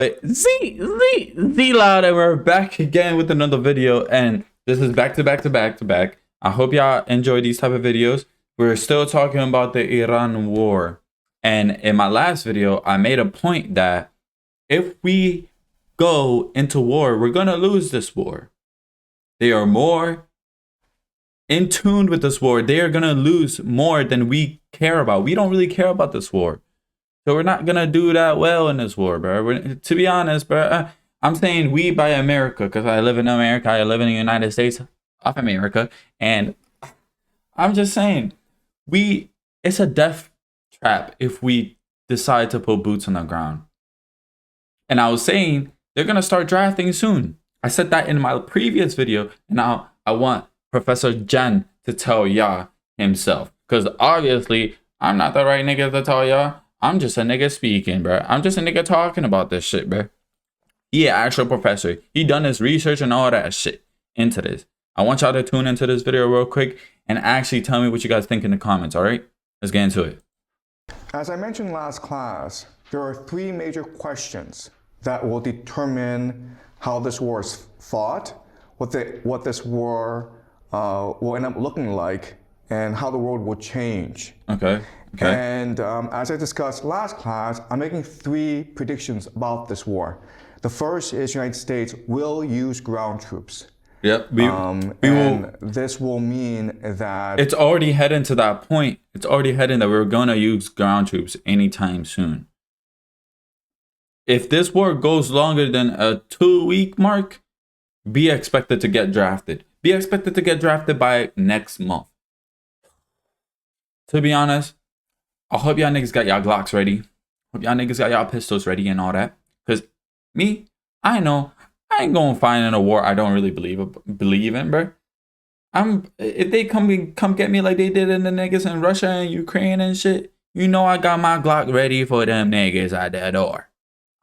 Z Loud, and we're back again with another video, and this is back to back to back to back. I hope y'all enjoy these type of videos. We're still talking about the Iran war, and in my last video, I made a point that if we go into war, we're gonna lose this war. They are more in tune with this war. They are gonna lose more than we care about. We don't really care about this war. So we're not gonna do that well in this war, bro. To be honest, bro, I'm saying we by America because I live in America. I live in the United States of America, and I'm just saying it's a death trap if we decide to put boots on the ground. And I was saying they're gonna start drafting soon. I said that in my previous video, and now I want Professor Jen to tell y'all himself, because obviously I'm not the right nigga to tell y'all. I'm just a nigga speaking, bro. I'm just a nigga talking about this shit, bro. He an actual professor. He done his research and all that shit into this. I want y'all to tune into this video real quick and actually tell me what you guys think in the comments, all right? Let's get into it. As I mentioned last class, there are three major questions that will determine how this war is fought, what this war will end up looking like, and how the world will change. Okay. And as I discussed last class, I'm making three predictions about this war. The first is United States will use ground troops. Yep. This will mean that it's already heading to that point. It's already heading that we're gonna use ground troops anytime soon. If this war goes longer than a 2-week mark, be expected to get drafted. Be expected to get drafted by next month. To be honest, I hope y'all niggas got y'all Glocks ready. Hope y'all niggas got y'all pistols ready and all that. Cause me, I know I ain't gonna fight in a war I don't really believe in, bro. If they come get me like they did in the niggas in Russia and Ukraine and shit, you know I got my Glock ready for them niggas at that door.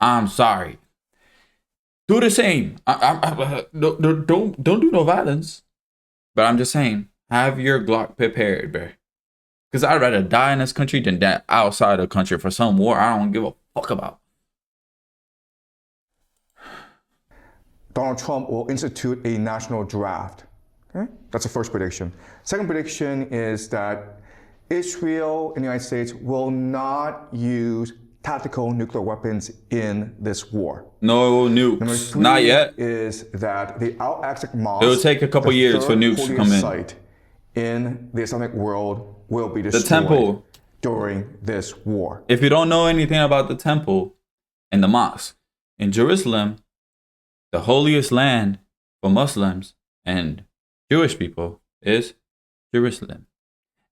I'm sorry. Do the same. Don't do no violence. But I'm just saying, have your Glock prepared, bro. Because I'd rather die in this country than die outside the country for some war I don't give a fuck about. Donald Trump will institute a national draft. Okay? That's the first prediction. Second prediction is that Israel and the United States will not use tactical nuclear weapons in this war. No nukes. Number three not yet. Is that the Al-Aqsa Mosque, it'll take a couple years for nukes to come in. Site in the Islamic world will be destroyed. The temple during this war. If you don't know anything about the temple and the mosque in Jerusalem, the holiest land for Muslims and Jewish people is Jerusalem,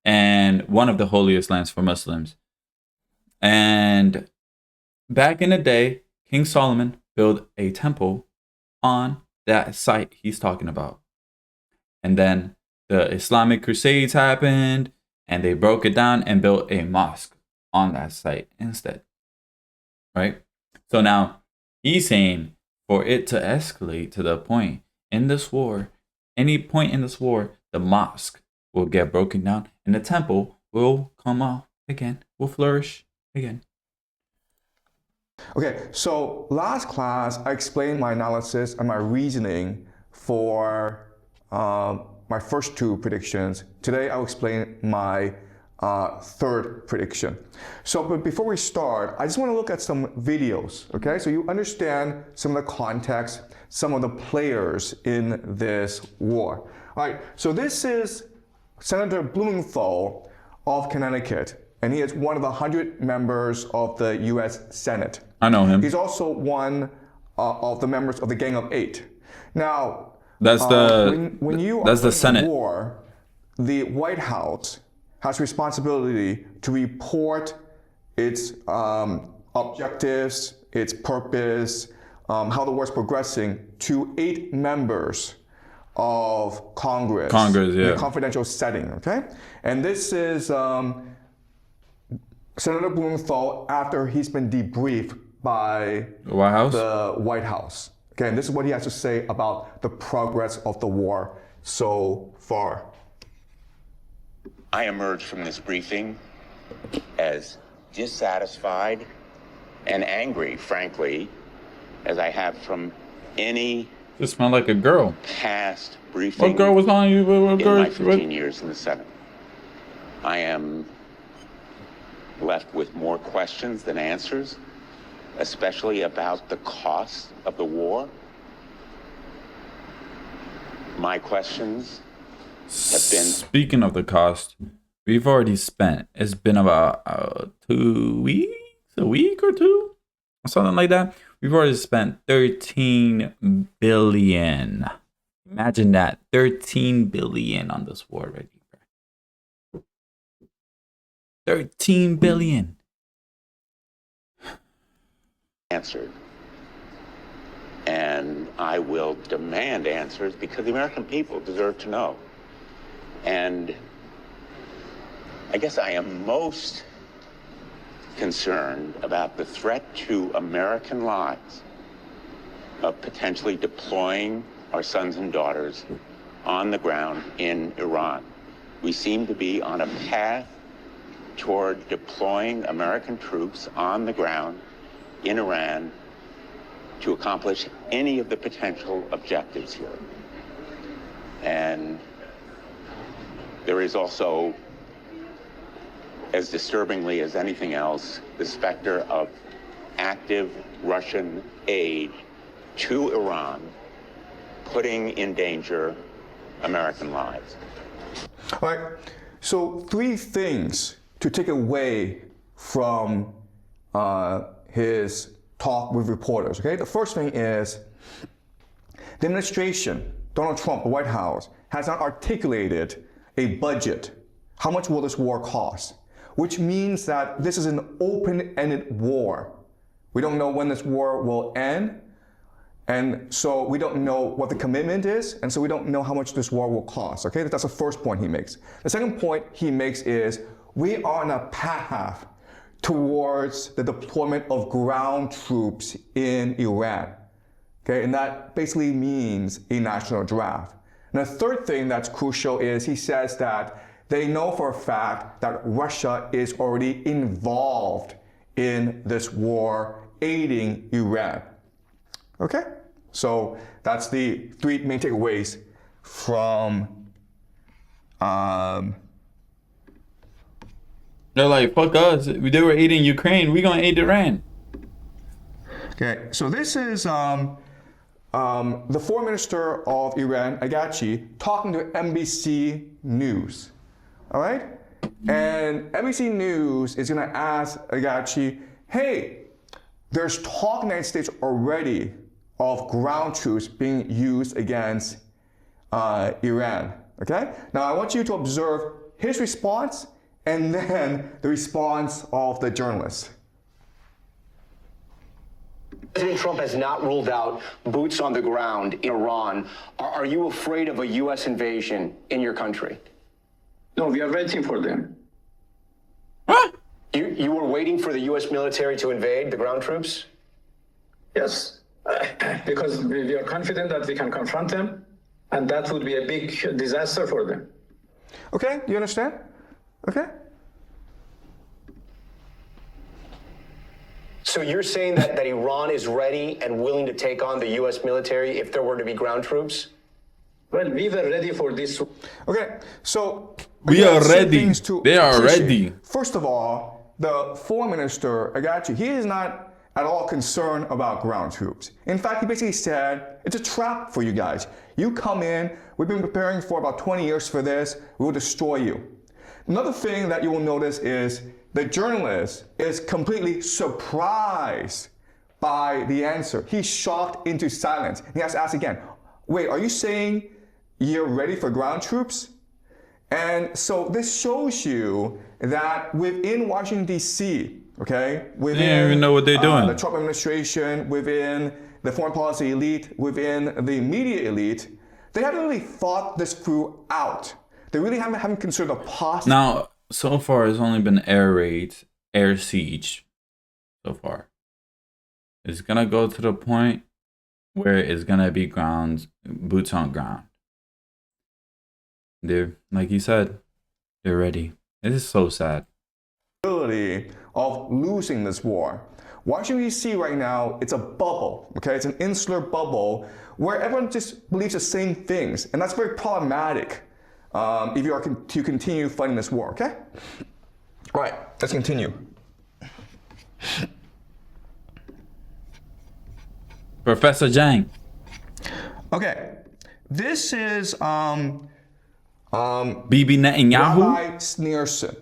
and one of the holiest lands for Muslims. And back in the day, King Solomon built a temple on that site he's talking about. And then the Islamic Crusades happened, and they broke it down and built a mosque on that site instead. Right? So now he's saying for it to escalate to the point in this war, any point in this war, the mosque will get broken down and the temple will come out again, will flourish again. Okay, so last class, I explained my analysis and my reasoning for my first two predictions. Today, I'll explain my third prediction. So, but before we start, I just want to look at some videos, okay? So you understand some of the context, some of the players in this war. All right, so this is Senator Blumenthal of Connecticut, and he is one of the 100 members of the U.S. Senate. I know him. He's also one of the members of the Gang of Eight. Now, that's when you that's are the Senate. War, the White House has responsibility to report its objectives, its purpose, how the war is progressing to 8 members of Congress. Yeah. In a confidential setting, okay? And this is Senator Blumenthal after he's been debriefed by the White House. Okay, and this is what he has to say about the progress of the war so far. I emerged from this briefing as dissatisfied and angry, frankly, as I have from any Just smell like a girl. past briefing What girl was on you? What in girl? my 15 years in the Senate. I am left with more questions than answers, especially about the cost of the war. My questions have been... Speaking of the cost, we've already spent. It's been about 2 weeks, a week or two, or something like that. We've already spent 13 billion. Imagine that, 13 billion on this war already. 13 billion. answered. And I will demand answers because the American people deserve to know. And I guess I am most concerned about the threat to American lives of potentially deploying our sons and daughters on the ground in Iran. We seem to be on a path toward deploying American troops on the ground in Iran to accomplish any of the potential objectives here. And there is also, as disturbingly as anything else, the specter of active Russian aid to Iran, putting in danger American lives. All right, so 3 things to take away from his talk with reporters, okay? The first thing is the administration, Donald Trump, the White House, has not articulated a budget. How much will this war cost? Which means that this is an open-ended war. We don't know when this war will end, and so we don't know what the commitment is, and so we don't know how much this war will cost, okay? That's the first point he makes. The second point he makes is we are on a path towards the deployment of ground troops in Iran, okay? And that basically means a national draft. And the third thing that's crucial is he says that they know for a fact that Russia is already involved in this war, aiding Iran. Okay? So that's the 3 main takeaways from They're like, fuck us. They were aiding Ukraine. We gonna aid Iran. Okay, so this is the foreign minister of Iran, Agachi, talking to NBC News. All right? And NBC News is going to ask Agachi, hey, there's talk in the United States already of ground troops being used against Iran. Okay? Now, I want you to observe his response and then the response of the journalist. President Trump has not ruled out boots on the ground in Iran. Are you afraid of a U.S. invasion in your country? No, we are waiting for them. Huh? You were waiting for the U.S. military to invade the ground troops? Yes, because we are confident that we can confront them, and that would be a big disaster for them. Okay, you understand? Okay? So you're saying that Iran is ready and willing to take on the U.S. military if there were to be ground troops? Well, we were ready for this. Okay, so We again, are some ready. things to They are appreciate. ready. First of all, the foreign minister, Agachi, he is not at all concerned about ground troops. In fact, he basically said, it's a trap for you guys. You come in, we've been preparing for about 20 years for this, we will destroy you. Another thing that you will notice is the journalist is completely surprised by the answer. He's shocked into silence. He has to ask again, wait, are you saying you're ready for ground troops? And so this shows you that within Washington, D.C., okay, within They don't even know what they're doing. the Trump administration, within the foreign policy elite, within the media elite, they haven't really thought this through out. They really haven't considered the possibility. Now, so far, it's only been air raids, air siege. So far, it's gonna go to the point where it's gonna be ground, boots on ground. They're, like you said, they're ready. It is so sad. Of losing this war. Washington, D.C. right now, it's a bubble, okay? It's an insular bubble where everyone just believes the same things. And that's very problematic if you are to continue fighting this war, okay? All right, let's continue. Professor Jang. Okay, this is Bibi Netanyahu. Rabbi Schneerson.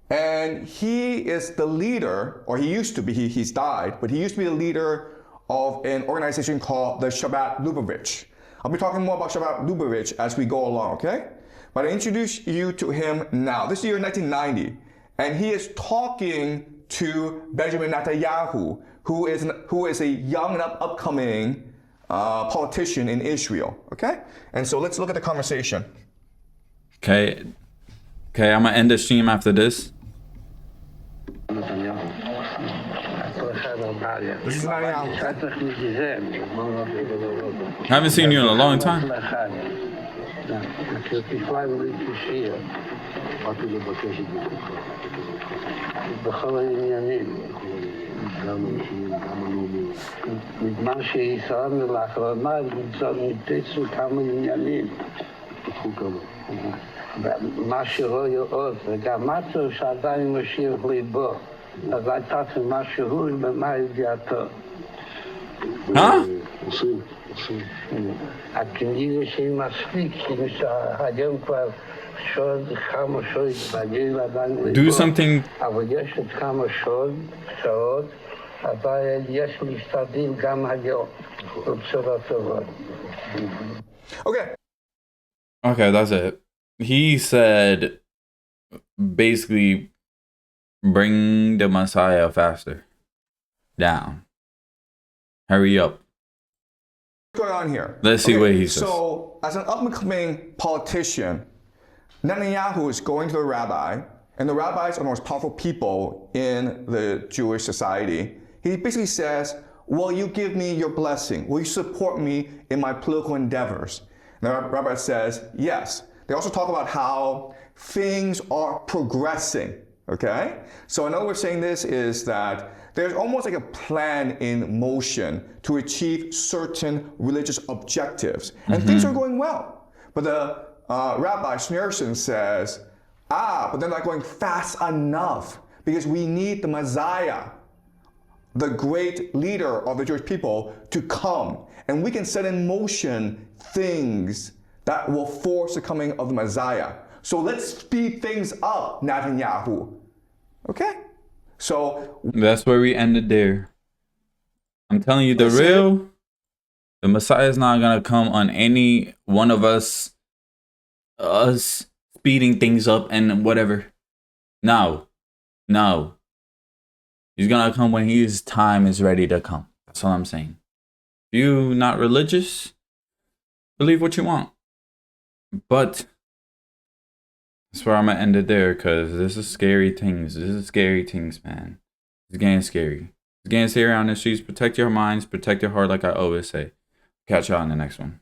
And he is the leader, or he used to be, he's died, but he used to be the leader of an organization called the Shabbat Lubavitch. I'll be talking more about Shabbat Lubavitch as we go along, okay? But I introduce you to him now. This year, 1990, and he is talking to Benjamin Netanyahu, who is a young and upcoming politician in Israel, okay? And so let's look at the conversation. Okay, I'm gonna end the stream after this. This is Netanyahu, okay? Haven't seen you in a long time. בזמן שישראל לאחרונה ניתצו כמה עניינים. מה שרואה עוד, וגם משהו שעדיין משאיר ליבו. אז הייתה משהו במה ידיעתו. הכנראה שהיא מספיק, שהיום כבר שוד, כמה שוד, בגיל עדיין ליבו. Do something. אבל יש עוד כמה שעות, אבל יש להשתדל גם היום, בצורה טובה. Okay, that's it. He said, basically, bring the Messiah faster down. Hurry up. what's going on here? Let's see what he says. So, as an up-and-coming politician, Netanyahu is going to the rabbi, and the rabbis are the most powerful people in the Jewish society. He basically says, will you give me your blessing? Will you support me in my political endeavors? And the rabbi says, yes. They also talk about how things are progressing, okay? So another way of saying this is that there's almost like a plan in motion to achieve certain religious objectives. And things are going well. But the Rabbi Schneerson says, but they're not going fast enough because we need the Messiah, the great leader of the Jewish people, to come. And we can set in motion things that will force the coming of the Messiah. So let's speed things up, Netanyahu. Okay? So that's where we ended there. I'm telling you, the Messiah is not gonna come on any one of us speeding things up and whatever. No. He's gonna come when his time is ready to come. That's all I'm saying. If you not religious, believe what you want. But that's where I'm gonna end it there, because this is scary things. This is scary things, man. It's getting scary. It's getting scary on the streets. Protect your minds, protect your heart, like I always say. Catch y'all in the next one.